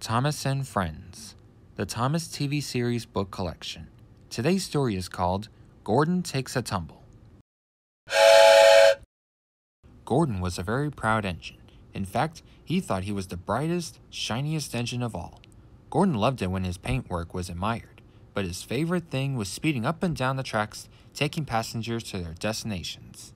Thomas and Friends, the Thomas TV series book collection. Today's story is called Gordon Takes a Tumble. Gordon was a very proud engine. In fact, he thought he was the brightest, shiniest engine of all. Gordon loved it when his paintwork was admired, but his favorite thing was speeding up and down the tracks, taking passengers to their destinations.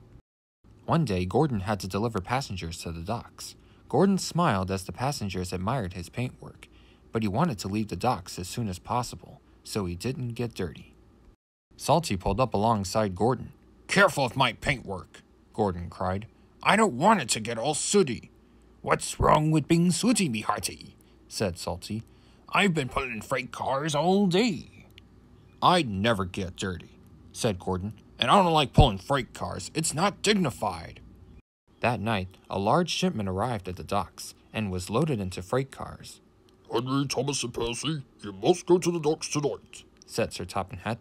One day, Gordon had to deliver passengers to the docks. Gordon smiled as the passengers admired his paintwork, but he wanted to leave the docks as soon as possible, so he didn't get dirty. Salty pulled up alongside Gordon. "Careful with my paintwork," Gordon cried. "I don't want it to get all sooty." "What's wrong with being sooty, me hearty?" said Salty. "I've been pulling freight cars all day." "I'd never get dirty," said Gordon. "And I don't like pulling freight cars. It's not dignified." That night, a large shipment arrived at the docks and was loaded into freight cars. "Henry, Thomas, and Percy, you must go to the docks tonight," said Sir Topham Hatt.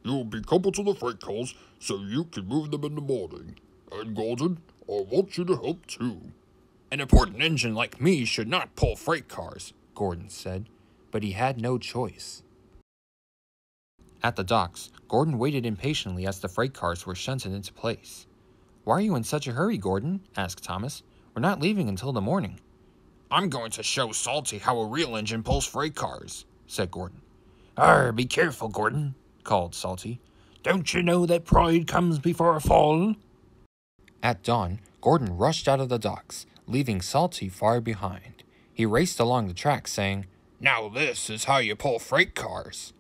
"You'll be coupled to the freight cars so you can move them in the morning. And Gordon, I want you to help too." "An important engine like me should not pull freight cars," Gordon said, but he had no choice. At the docks, Gordon waited impatiently as the freight cars were shunted into place. "Why are you in such a hurry, Gordon?" asked Thomas. "We're not leaving until the morning." "I'm going to show Salty how a real engine pulls freight cars," said Gordon. "Arr, be careful, Gordon," called Salty. "Don't you know that pride comes before a fall?" At dawn, Gordon rushed out of the docks, leaving Salty far behind. He raced along the track, saying, "Now this is how you pull freight cars."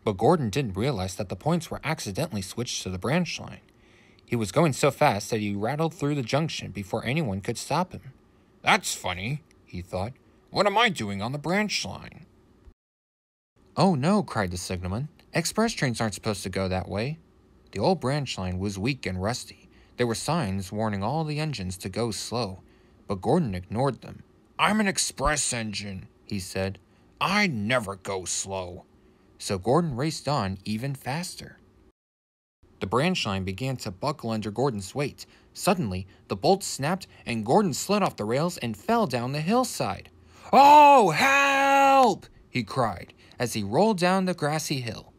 But Gordon didn't realize that the points were accidentally switched to the branch line. He was going so fast that he rattled through the junction before anyone could stop him. "That's funny," he thought. "What am I doing on the branch line?" "Oh no," cried the signalman. "Express trains aren't supposed to go that way." The old branch line was weak and rusty. There were signs warning all the engines to go slow, but Gordon ignored them. "I'm an express engine," he said. "I never go slow." So Gordon raced on even faster. The branch line began to buckle under Gordon's weight. Suddenly, the bolts snapped and Gordon slid off the rails and fell down the hillside. "Oh, help!" he cried as he rolled down the grassy hill.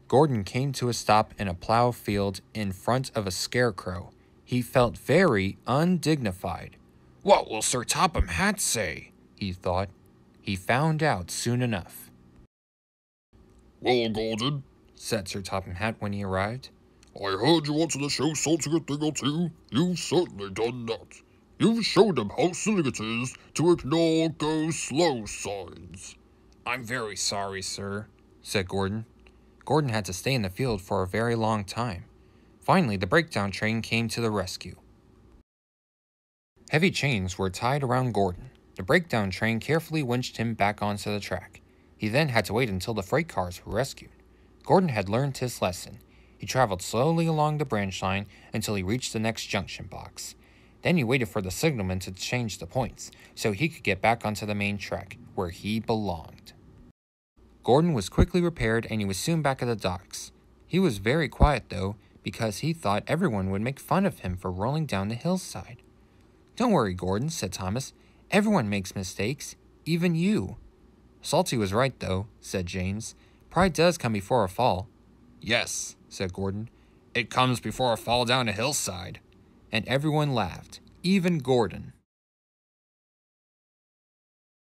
Gordon came to a stop in a plow field in front of a scarecrow. He felt very undignified. "What will Sir Topham Hatt say?" he thought. He found out soon enough. "Well, Gordon," said Sir Topham Hatt when he arrived, "I heard you wanted to show Salty a thing or two. You've certainly done that. You've showed him how silly it is to ignore go slow signs." "I'm very sorry, sir," said Gordon. Gordon had to stay in the field for a very long time. Finally, the breakdown train came to the rescue. Heavy chains were tied around Gordon. The breakdown train carefully winched him back onto the track. He then had to wait until the freight cars were rescued. Gordon had learned his lesson. He traveled slowly along the branch line until he reached the next junction box. Then he waited for the signalman to change the points so he could get back onto the main track where he belonged. Gordon was quickly repaired and he was soon back at the docks. He was very quiet though, because he thought everyone would make fun of him for rolling down the hillside. "Don't worry, Gordon," said Thomas. "Everyone makes mistakes, even you." "Salty was right though," said James. "Pride does come before a fall." "Yes," said Gordon. "It comes before a fall down a hillside." And everyone laughed, even Gordon.